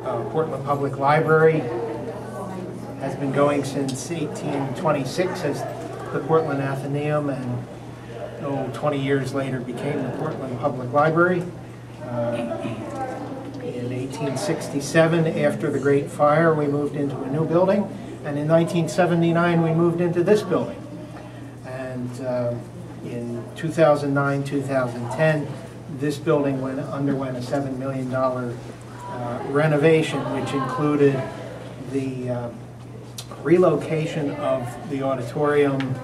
Portland Public Library has been going since 1826 as the Portland Athenaeum, and 20 years later became the Portland Public Library. In 1867, after the Great Fire, we moved into a new building, and in 1979 we moved into this building. And in 2009-2010, this building underwent a $7 million renovation, which included the relocation of the auditorium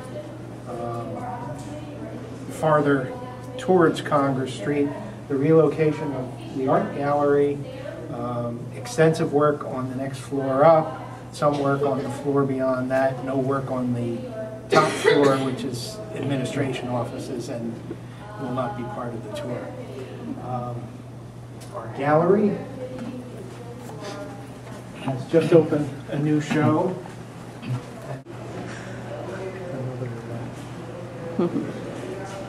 farther towards Congress Street, the relocation of the art gallery, extensive work on the next floor up, some work on the floor beyond that, no work on the top floor, which is administration offices and will not be part of the tour. Our gallery has just opened a new show.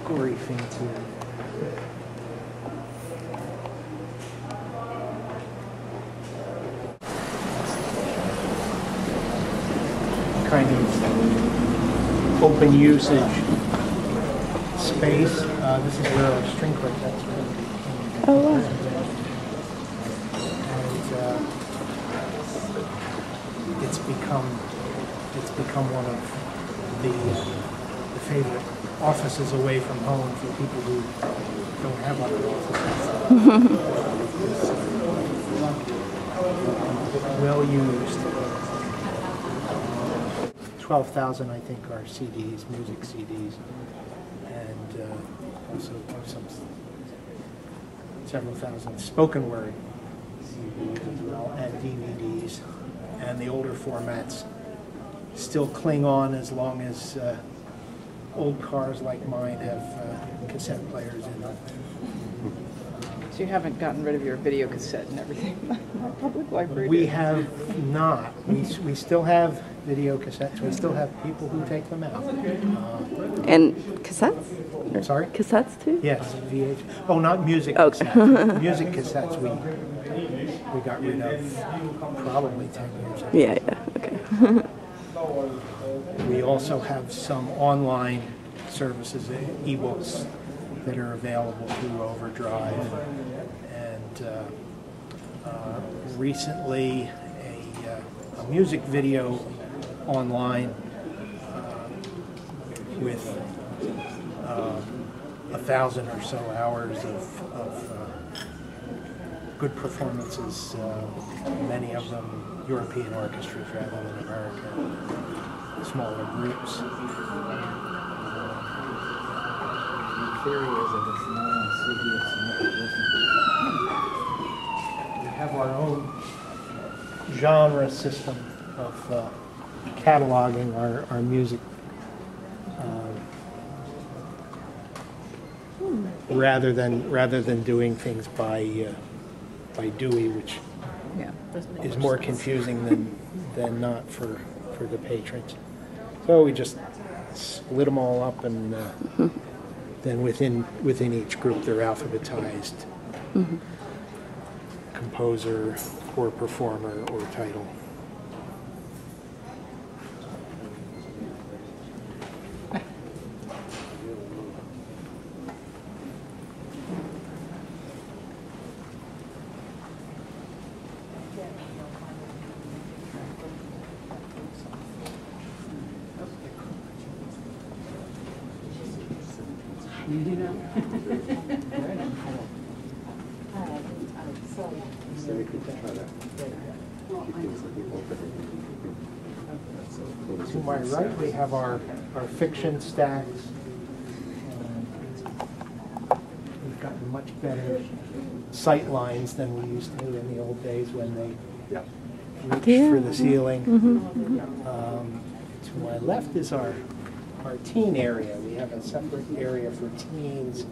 Gory fancy. Kind of open usage space. This is where our string quartet's going to be. Oh, wow. And it's become one of the favorite offices away from home for people who don't have other offices. Well used. 12,000, I think, are CDs, music CDs, and also several thousand spoken word CDs as well, and DVDs. And the older formats still cling on as long as old cars like mine have cassette players in them. So you haven't gotten rid of your video cassette and everything? Our public library We did. have not. We still have video cassettes. We still have people who take them out. And cassettes? Or Sorry? Cassettes too? Yes, VH. Oh, not music Oh. cassettes. Music cassettes we got rid of probably 10 years ago. Yeah, okay. We also have some online services, e-books, that are available through Overdrive. And recently a music video online with 1,000 or so hours of good performances, many of them European orchestras rather than American, smaller groups. The theory is that it's not on CD, it's not listening. We have our own genre system of cataloging our music rather than doing things by Dewey, which is more confusing than not for the patrons. So we just split them all up, and then within each group they're alphabetized. Composer, or performer, or title. To my right, we have our fiction stacks. We've gotten much better sight lines than we used to in the old days when they reached for the ceiling. To my left is our teen area. We have a separate area for teens.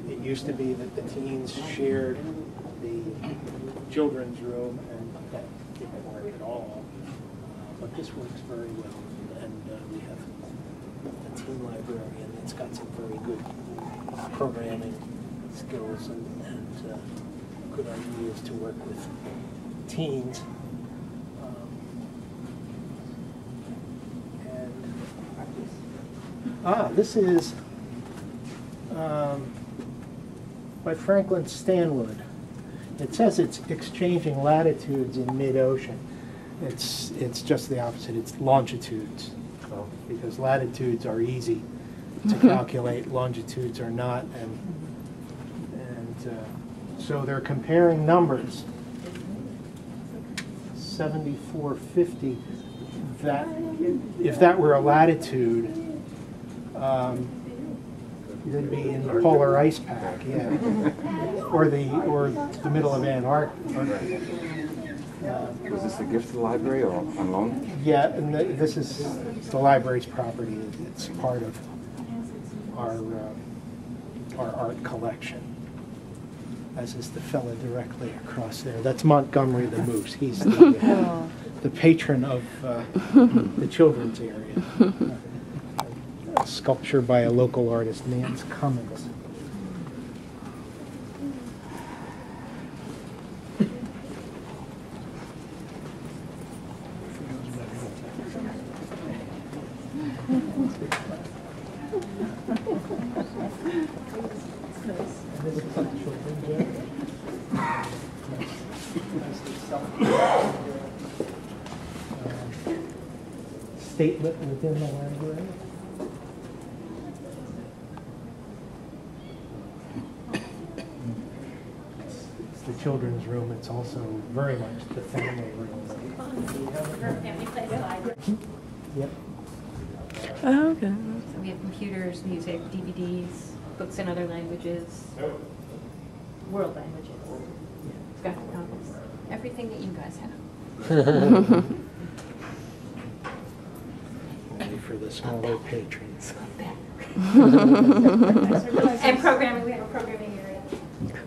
It used to be that the teens shared the children's room, and that didn't work at all. But this works very well, and we have a teen librarian that's got some very good programming skills and good ideas to work with teens. This is by Franklin Stanwood. It says it's exchanging latitudes in mid-ocean. It's just the opposite. It's longitudes, because latitudes are easy to calculate, longitudes are not, and so they're comparing numbers. 7450. That if that were a latitude, it'd be in the polar ice pack, yeah, or the middle of Antarctica. Was this a gift to the library or on loan? Yeah, and this is the library's property. It's part of our art collection, as is the fella directly across there. That's Montgomery the Moose. He's the patron of the children's area. A sculpture by a local artist, Nance Cummins. Statement within the library. It's the children's room. It's also very much the family room. Family place library. Yep. Oh, okay. So we have computers, music, DVDs, books in other languages, world languages, graphic novels, everything that you guys have. Only for the smaller patrons. And programming, we have a programming area.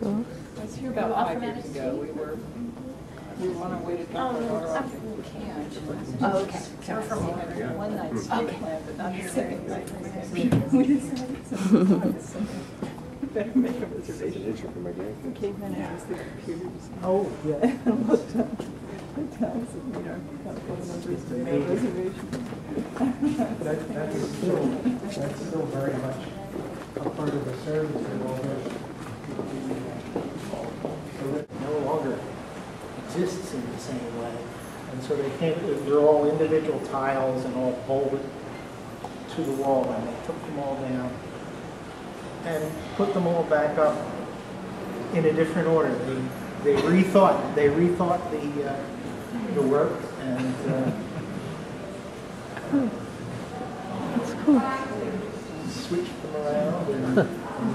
Cool. I was here about 5 years ago. We were on our way to Dublin or off in Cannes. Oh, okay. So we're from one night stay plan, but not the second night. We decided so better make a reservation. We came in and asked the computers. Oh, yeah. And looked up the times and, got phone numbers to make reservations. That's still very much a part of the service involvement. So that no longer exists in the same way. And so they're all individual tiles and all bolted to the wall, and they took them all down and put them all back up in a different order. They rethought the work, and That's cool. switched them around, and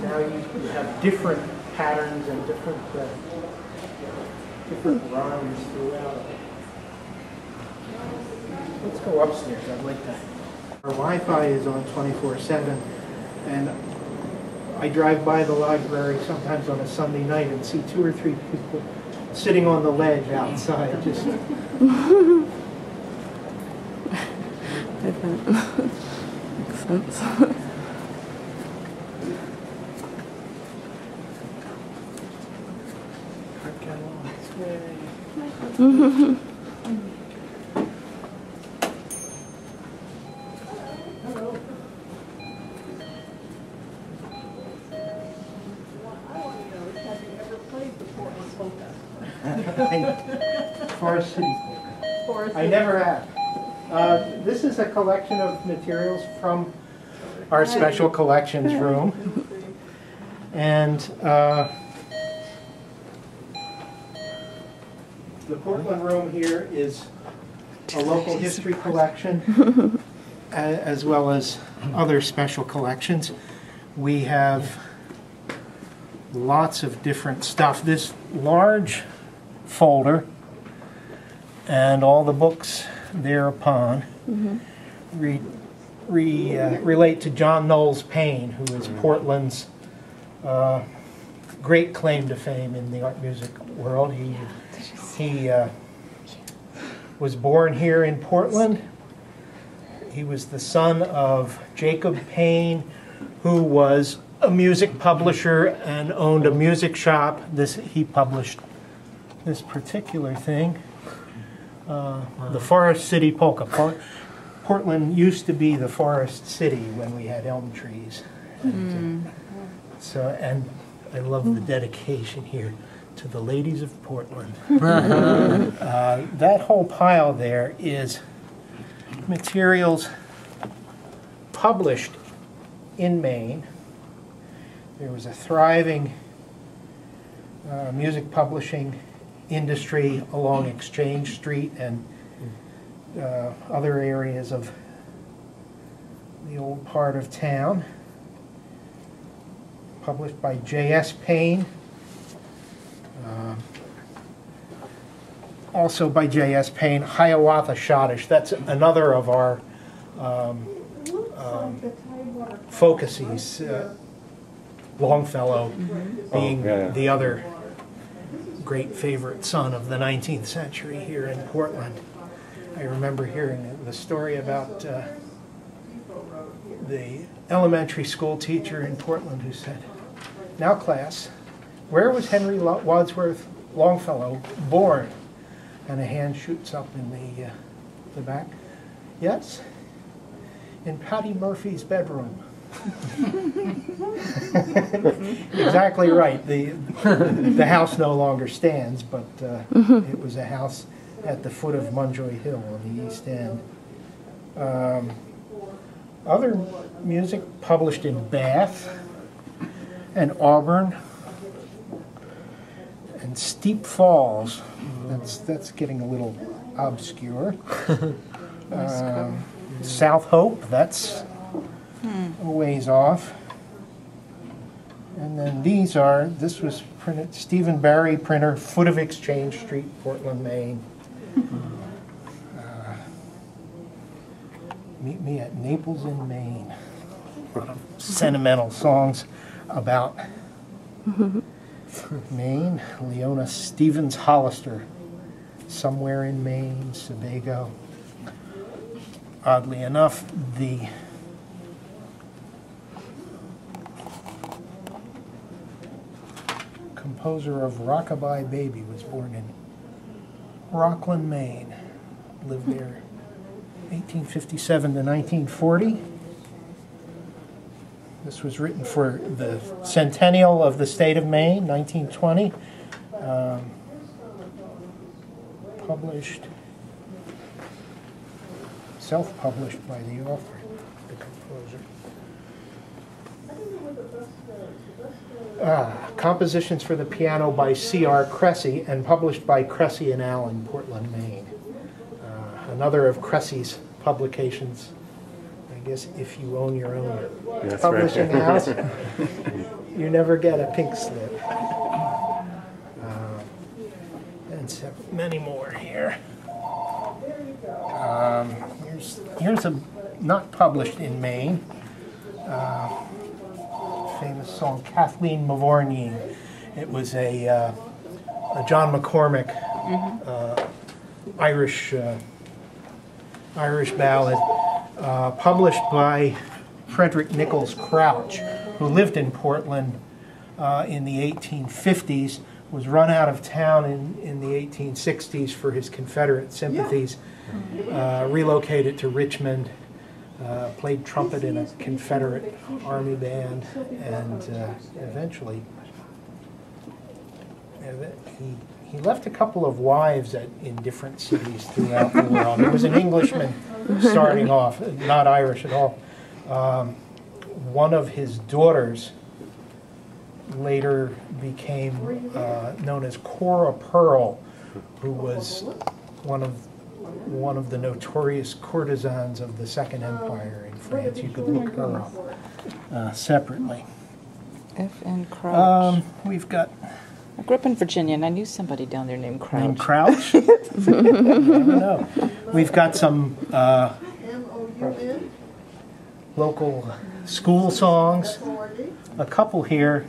now you have different patterns and different rhymes throughout. Let's go upstairs. I'd like to. Our Wi-Fi is on 24/7, and I drive by the library sometimes on a Sunday night and see 2 or 3 people sitting on the ledge outside. Just. Makes sense. Forest City Polka. I never have. This is a collection of materials from our special collections room. And the Portland room here is a local history collection, as well as other special collections. We have lots of different stuff. This large folder and all the books thereupon relate to John Knowles Paine, who is Portland's great claim to fame in the art music world. He was born here in Portland. He was the son of Jacob Paine, who was a music publisher and owned a music shop. He published this particular thing. The Forest City Polka. Portland used to be the Forest City when we had elm trees. And, and I love the dedication here to the ladies of Portland. That whole pile there is materials published in Maine. There was a thriving music publishing industry along Exchange Street and other areas of the old part of town. Published by J.S. Payne. Also by J.S. Payne, Hiawatha Schottish. That's another of our focuses. Longfellow being the other great favorite son of the 19th century here in Portland. I remember hearing the story about the elementary school teacher in Portland who said, "Now class, where was Henry Wadsworth Longfellow born?" And a hand shoots up in the back. "Yes, in Patty Murphy's bedroom." Exactly right. The house no longer stands, but it was a house at the foot of Munjoy Hill on the East End. Other music published in Bath and Auburn and Steep Falls. That's getting a little obscure. South Hope, that's a ways off. And then this was printed, Stephen Barry printer, foot of Exchange Street, Portland, Maine. Meet me at Naples in Maine. A lot of sentimental songs about Maine. Leona Stevens Hollister, Somewhere in Maine, Sebago. Oddly enough, the composer of Rockabye Baby was born in Rockland, Maine. Lived there 1857 to 1940. This was written for the centennial of the state of Maine, 1920. Published, self-published by the author, the composer. Compositions for the piano by C.R. Cressy and published by Cressy and Allen, Portland, Maine. Another of Cressy's publications. I guess if you own your own publishing house, you never get a pink slip. And many more here. Here's a not published in Maine. Famous song, Kathleen Mavourneen. It was a John McCormick Irish ballad published by Frederick Nichols Crouch, who lived in Portland in the 1850s, was run out of town in the 1860s for his Confederate sympathies, relocated to Richmond, played trumpet in a Confederate Army band, and eventually he left a couple of wives in different cities throughout the world. He was an Englishman starting off, not Irish at all. One of his daughters later became known as Cora Pearl, who was one of the notorious courtesans of the Second Empire in France. You could look her up separately. F.N. Crouch. We've got... I grew up in Virginia, and I knew somebody down there named Crouch. Named Crouch? I don't know. We've got some local school songs. A couple here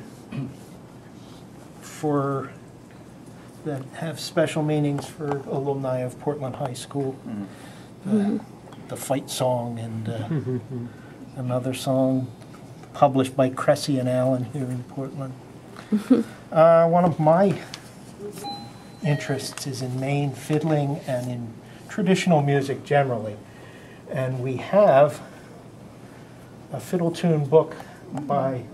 that have special meanings for alumni of Portland High School. The Fight Song and another song published by Cressy and Allen here in Portland. One of my interests is in Maine fiddling and in traditional music generally. And we have a fiddle tune book by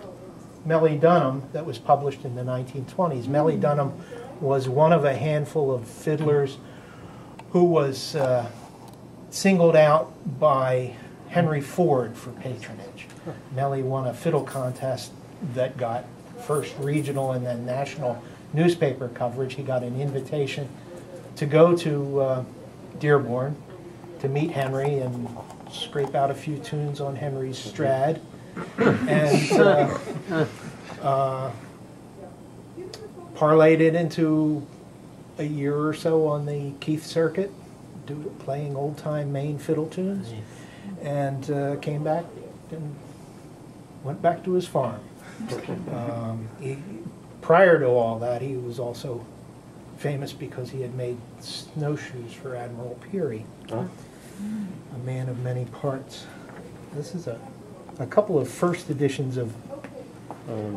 Melly Dunham that was published in the 1920s. Melly Dunham was one of a handful of fiddlers who was singled out by Henry Ford for patronage. Melly won a fiddle contest that got first regional and then national newspaper coverage. He got an invitation to go to Dearborn to meet Henry and scrape out a few tunes on Henry's Strad. And parlayed it into a year or so on the Keith circuit, playing old-time Maine fiddle tunes, and came back and went back to his farm. Prior to all that, he was also famous because he had made snowshoes for Admiral Peary, a man of many parts. This is a couple of first editions of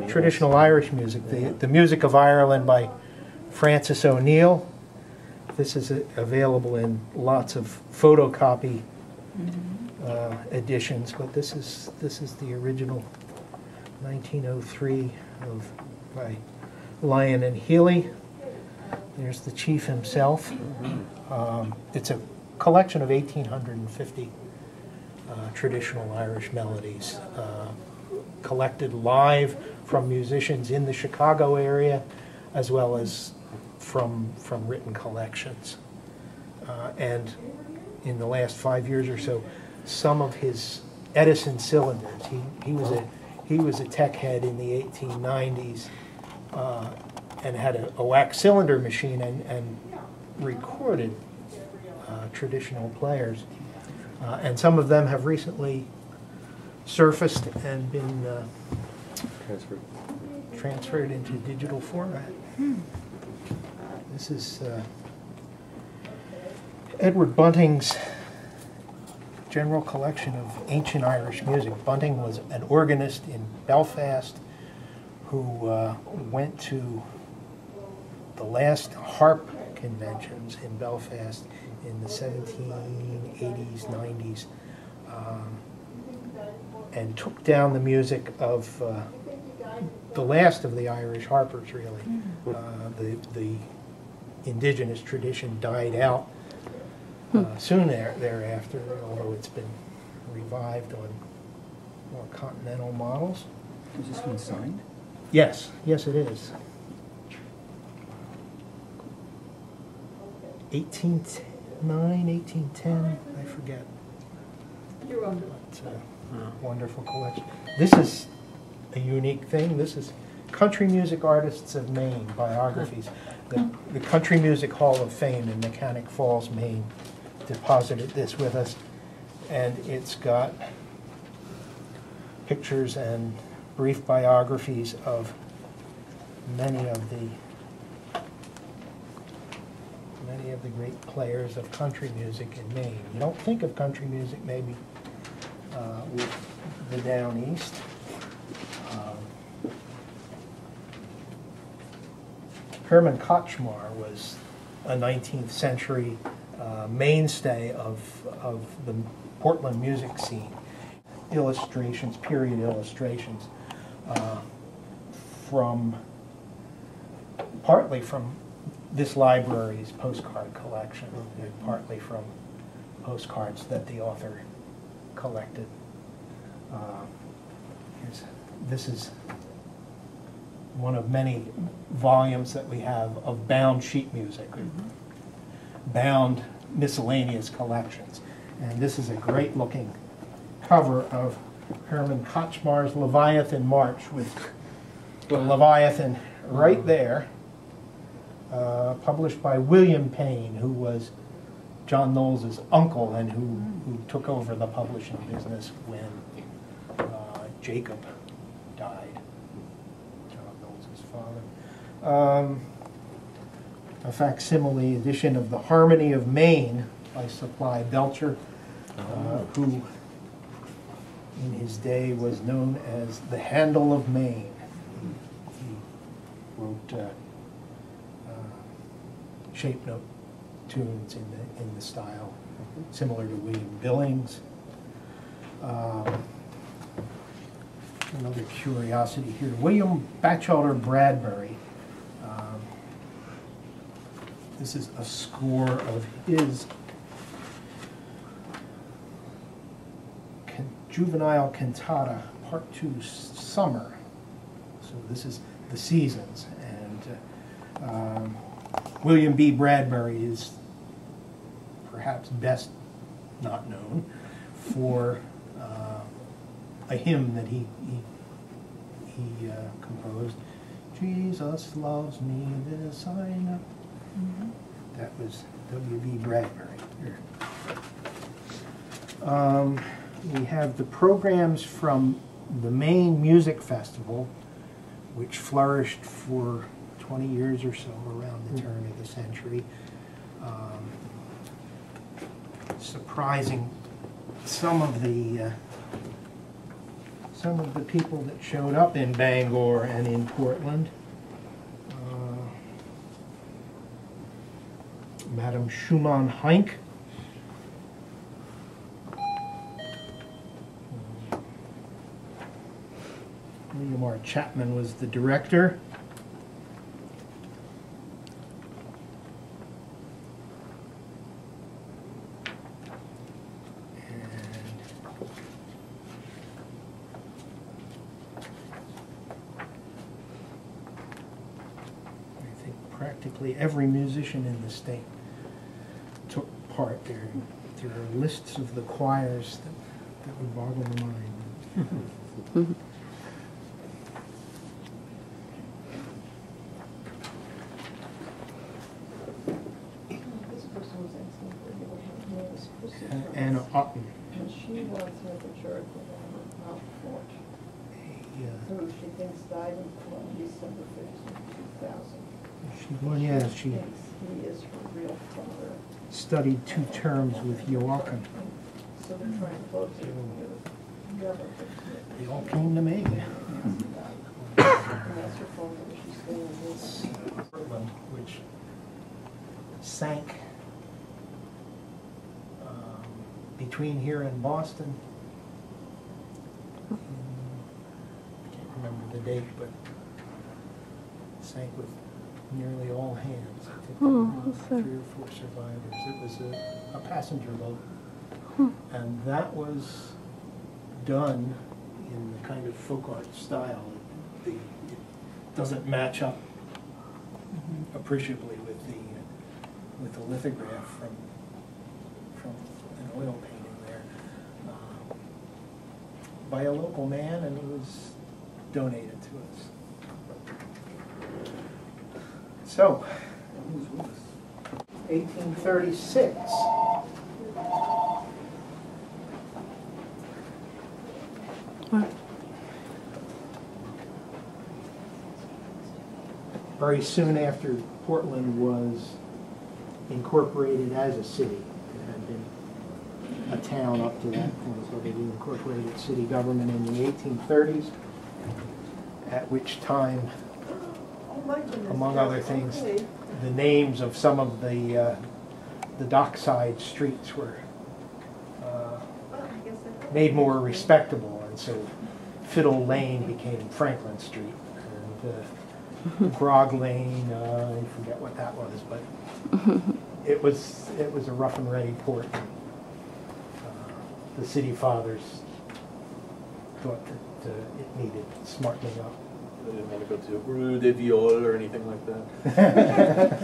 traditional Irish music. The Music of Ireland by Francis O'Neill. This is available in lots of photocopy editions, but this is the original 1903 by Lyon and Healy. There's the chief himself. It's a collection of 1,850 traditional Irish melodies, collected live from musicians in the Chicago area, as well as from written collections. And in the last 5 years or so, some of his Edison cylinders. He was a tech head in the 1890s and had a wax cylinder machine and recorded traditional players. And some of them have recently surfaced and been transferred into digital format. This is Edward Bunting's general collection of ancient Irish music. Bunting was an organist in Belfast who went to the last harp conventions in Belfast in the 1780s, 90s, and took down the music of the last of the Irish harpers, really. The indigenous tradition died out soon thereafter, although it's been revived on more continental models. Is this one signed? Yes, yes it is. 1809, 1810, I forget. You're welcome. It's a wonderful collection. This is a unique thing. This is Country Music Artists of Maine biographies. The Country Music Hall of Fame in Mechanic Falls, Maine, deposited this with us, and it's got pictures and brief biographies of many of the great players of country music in Maine. You don't think of country music maybe with the Down East. Herman Kochmar was a 19th century mainstay of the Portland music scene. Illustrations, period illustrations, partly from this library's postcard collection, and partly from postcards that the author collected. This is one of many volumes that we have of bound sheet music, bound miscellaneous collections. And this is a great looking cover of Herman Kochmar's Leviathan March with the Leviathan right there, published by William Payne, who was John Knowles' uncle and who took over the publishing business when Jacob died. A facsimile edition of the Harmony of Maine by Supply Belcher, who in his day was known as the Handel of Maine. He wrote shape note tunes in the style, similar to William Billings. Another curiosity here, William Batchelder Bradbury. This is a score of his juvenile cantata, Part 2, Summer. So this is the seasons, and William B. Bradbury is perhaps best not known for a hymn that he composed, "Jesus loves me, this I know." That was W.B. Bradbury. We have the programs from the Maine Music Festival, which flourished for 20 years or so around the turn of the century. Surprising some of the people that showed up in Bangor and in Portland. Madame Schumann Heink. William R. Chapman was the director. I think practically every musician in the state took part there. There are lists of the choirs that would boggle the mind. This person was asking for her name is Chrissy. Anna Otten. And she was at the church in Mount Fort, who she thinks died on December 15th, 2000. She Thinks he is her real father. studied 2 terms with Joachim. So they're trying to close it together. They all came to me. And that's her phone number. She's staying in this. Portland, which sank between here and Boston. I can't remember the date, but sank with nearly all hands. I think there were 3 or 4 survivors. It was a passenger boat. And that was done in the kind of folk art style. It doesn't match up appreciably with the lithograph from an oil painting there by a local man, and it was donated to us. So, 1836. Very soon after Portland was incorporated as a city. It had been a town up to that point, so they incorporated city government in the 1830s, at which time, among other things, the names of some of the dockside streets were made more respectable, and so Fiddle Lane became Franklin Street, and Grog Lane, I forget what that was, but it was a rough and ready port. The city fathers thought that it needed smartening up. They didn't want to go to Rue de Viol or anything like that.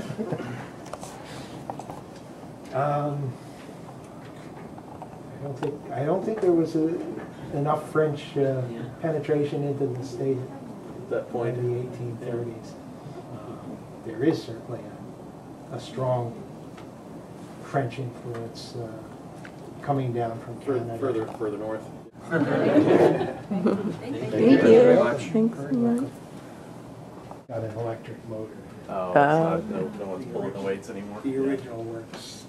I don't think there was enough French penetration into the state At that point. in the 1830s. There is certainly a strong French influence coming down from Canada. Further north. Thank you very much. Thanks so much. Got an electric motor. Oh, it's not, no one's pulling the weights anymore. The original works